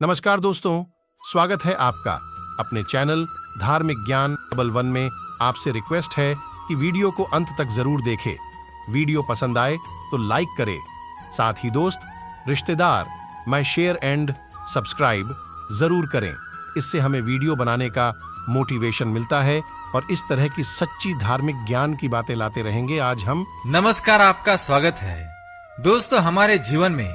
नमस्कार दोस्तों, स्वागत है आपका अपने चैनल धार्मिक ज्ञान डबल वन में। आपसे रिक्वेस्ट है कि वीडियो को अंत तक जरूर देखें। वीडियो पसंद आए तो लाइक करें, साथ ही दोस्त, रिश्तेदार में शेयर एंड सब्सक्राइब जरूर करें। इससे हमें वीडियो बनाने का मोटिवेशन मिलता है और इस तरह की सच्ची धार्मिक ज्ञान की बातें लाते रहेंगे। आज हम नमस्कार, आपका स्वागत है। दोस्तों, हमारे जीवन में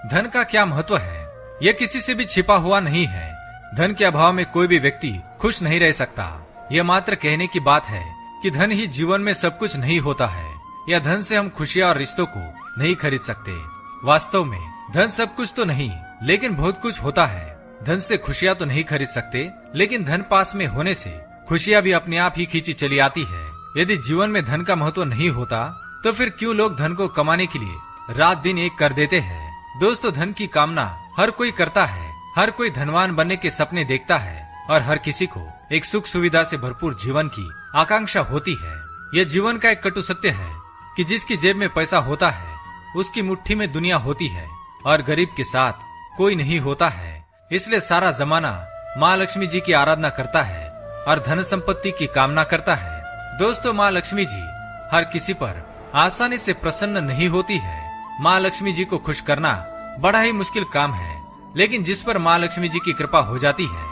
धन का क्या महत्व है, यह किसी से भी छिपा हुआ नहीं है। धन के अभाव में कोई भी व्यक्ति खुश नहीं रह सकता। यह मात्र कहने की बात है कि धन ही जीवन में सब कुछ नहीं होता है, या धन से हम खुशियाँ और रिश्तों को नहीं खरीद सकते। वास्तव में धन सब कुछ तो नहीं, लेकिन बहुत कुछ होता है। धन से खुशियाँ तो नहीं खरीद सकते, लेकिन धन पास में होने से खुशियाँ भी अपने आप ही खींची चली आती है। यदि जीवन में धन का महत्व नहीं होता तो फिर क्यों लोग धन को कमाने के लिए रात दिन एक कर देते हैं। दोस्तों, धन की कामना हर कोई करता है। हर कोई धनवान बनने के सपने देखता है और हर किसी को एक सुख सुविधा से भरपूर जीवन की आकांक्षा होती है। यह जीवन का एक कटु सत्य है कि जिसकी जेब में पैसा होता है उसकी मुट्ठी में दुनिया होती है और गरीब के साथ कोई नहीं होता है। इसलिए सारा जमाना माँ लक्ष्मी जी की आराधना करता है और धन संपत्ति की कामना करता है। दोस्तों, माँ लक्ष्मी जी हर किसी पर आसानी से प्रसन्न नहीं होती है। माँ लक्ष्मी जी को खुश करना बड़ा ही मुश्किल काम है, लेकिन जिस पर माँ लक्ष्मी जी की कृपा हो जाती है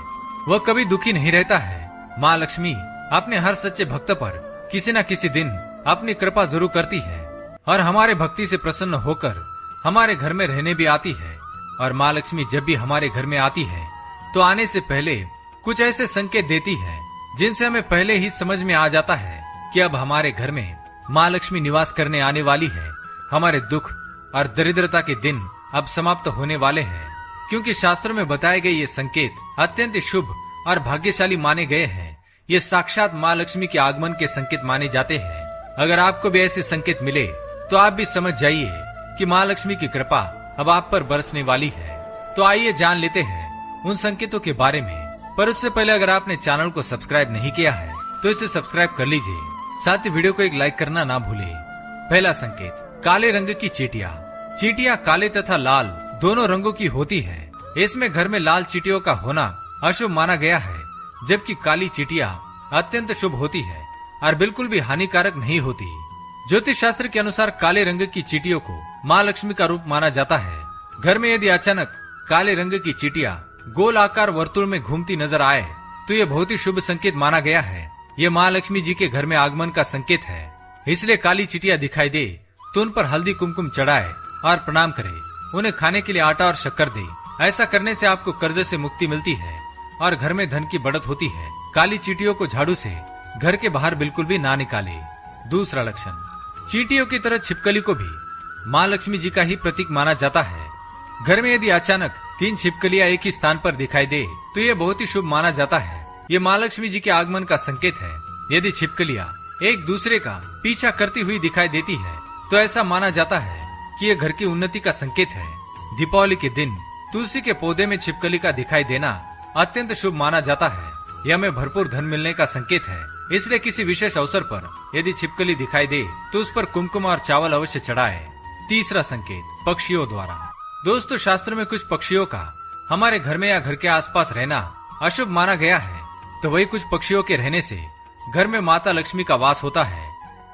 वह कभी दुखी नहीं रहता है। माँ लक्ष्मी अपने हर सच्चे भक्त पर किसी न किसी दिन अपनी कृपा जरूर करती है और हमारे भक्ति से प्रसन्न होकर हमारे घर में रहने भी आती है। और माँ लक्ष्मी जब भी हमारे घर में आती है तो आने से पहले कुछ ऐसे संकेत देती है जिनसे हमें पहले ही समझ में आ जाता है कि अब हमारे घर में माँ लक्ष्मी निवास करने आने वाली है। हमारे दुख और दरिद्रता के दिन अब समाप्त होने वाले हैं, क्योंकि शास्त्रों में बताए गए ये संकेत अत्यंत शुभ और भाग्यशाली माने गए हैं। ये साक्षात माँ लक्ष्मी के आगमन के संकेत माने जाते हैं। अगर आपको भी ऐसे संकेत मिले तो आप भी समझ जाइए कि माँ लक्ष्मी की कृपा अब आप पर बरसने वाली है। तो आइए जान लेते हैं उन संकेतों के बारे में। पर उससे पहले अगर आपने चैनल को सब्सक्राइब नहीं किया है तो इसे सब्सक्राइब कर लीजिए, साथ ही वीडियो को एक लाइक करना ना भूले। पहला संकेत, काले रंग की चींटियां। चींटियां काले तथा लाल दोनों रंगों की होती है। इसमें घर में लाल चींटियों का होना अशुभ माना गया है, जबकि काली चींटियां अत्यंत शुभ होती है और बिल्कुल भी हानिकारक नहीं होती। ज्योतिष शास्त्र के अनुसार काले रंग की चींटियों को माँ लक्ष्मी का रूप माना जाता है। घर में यदि अचानक काले रंग की चींटियां गोल आकार वर्तुल में घूमती नजर आए तो ये बहुत ही शुभ संकेत माना गया है। ये माँ लक्ष्मी जी के घर में आगमन का संकेत है। इसलिए काली चींटियां दिखाई दे तो उन पर हल्दी कुमकुम चढ़ाए और प्रणाम करे। उन्हें खाने के लिए आटा और शक्कर दे। ऐसा करने से आपको कर्ज से मुक्ति मिलती है और घर में धन की बढ़त होती है। काली चींटियों को झाड़ू से घर के बाहर बिल्कुल भी ना निकाले। दूसरा लक्षण, चींटियों की तरह छिपकली को भी माँ लक्ष्मी जी का ही प्रतीक माना जाता है। घर में यदि अचानक 3 छिपकलियां एक ही स्थान पर दिखाई दे तो ये बहुत ही शुभ माना जाता है। ये माँ लक्ष्मी जी के आगमन का संकेत है। यदि छिपकलियां एक दूसरे का पीछा करती हुई दिखाई देती है तो ऐसा माना जाता है कि ये घर की उन्नति का संकेत है। दीपावली के दिन तुलसी के पौधे में छिपकली का दिखाई देना अत्यंत शुभ माना जाता है। यह हमें भरपूर धन मिलने का संकेत है। इसलिए किसी विशेष अवसर पर यदि छिपकली दिखाई दे तो उस पर कुमकुम और चावल अवश्य चढ़ाए। तीसरा संकेत, पक्षियों द्वारा। दोस्तों, शास्त्र में कुछ पक्षियों का हमारे घर में या घर के आसपास रहना अशुभ माना गया है, तो वही कुछ पक्षियों के रहने से घर में माता लक्ष्मी का वास होता है।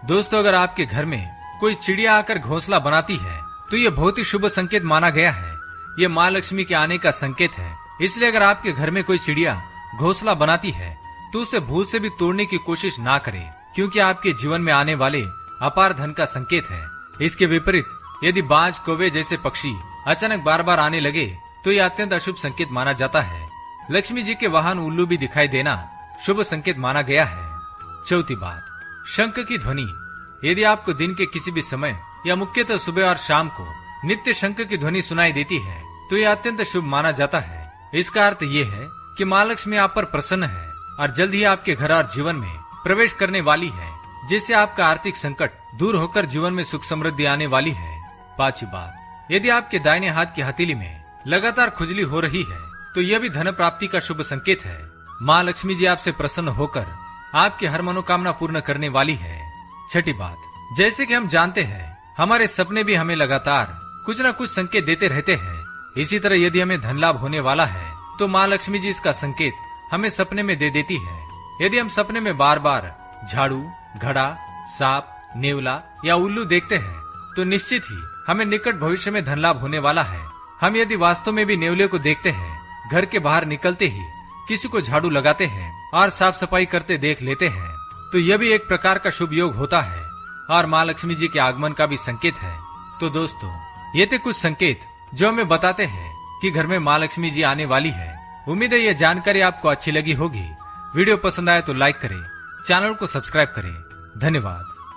दोस्तों, अगर आपके घर में कोई चिड़िया आकर घोंसला बनाती है तो ये बहुत ही शुभ संकेत माना गया है। ये माँ लक्ष्मी के आने का संकेत है। इसलिए अगर आपके घर में कोई चिड़िया घोंसला बनाती है तो उसे भूल से भी तोड़ने की कोशिश ना करें, क्योंकि आपके जीवन में आने वाले अपार धन का संकेत है। इसके विपरीत यदि बाज, कौवे जैसे पक्षी अचानक बार बार आने लगे तो ये अत्यंत अशुभ संकेत माना जाता है। लक्ष्मी जी के वाहन उल्लू भी दिखाई देना शुभ संकेत माना गया है। चौथी बात, शंख की ध्वनि। यदि आपको दिन के किसी भी समय या मुख्यतः सुबह और शाम को नित्य शंख की ध्वनि सुनाई देती है तो यह अत्यंत शुभ माना जाता है। इसका अर्थ ये है कि माँ लक्ष्मी आप पर प्रसन्न है और जल्द ही आपके घर और जीवन में प्रवेश करने वाली है, जिससे आपका आर्थिक संकट दूर होकर जीवन में सुख समृद्धि आने वाली है। पांचवी बात, यदि आपके दाहिने हाथ की हथेली में लगातार खुजली हो रही है तो यह भी धन प्राप्ति का शुभ संकेत है। माँ लक्ष्मी जी आपसे प्रसन्न होकर आपकी हर मनोकामना पूर्ण करने वाली है। छठी बात, जैसे कि हम जानते हैं हमारे सपने भी हमें लगातार कुछ न कुछ संकेत देते रहते हैं। इसी तरह यदि हमें धन लाभ होने वाला है तो माँ लक्ष्मी जी इसका संकेत हमें सपने में दे देती है। यदि हम सपने में बार बार झाड़ू, घड़ा, सांप, नेवला या उल्लू देखते हैं तो निश्चित ही हमें निकट भविष्य में धन लाभ होने वाला है। हम यदि वास्तव में भी नेवले को देखते हैं, घर के बाहर निकलते ही किसी को झाड़ू लगाते हैं और साफ सफाई करते देख लेते हैं तो यह भी एक प्रकार का शुभ योग होता है और माँ लक्ष्मी जी के आगमन का भी संकेत है। तो दोस्तों, ये थे कुछ संकेत जो हमें बताते हैं कि घर में माँ लक्ष्मी जी आने वाली है। उम्मीद है ये जानकारी आपको अच्छी लगी होगी। वीडियो पसंद आए तो लाइक करें, चैनल को सब्सक्राइब करें। धन्यवाद।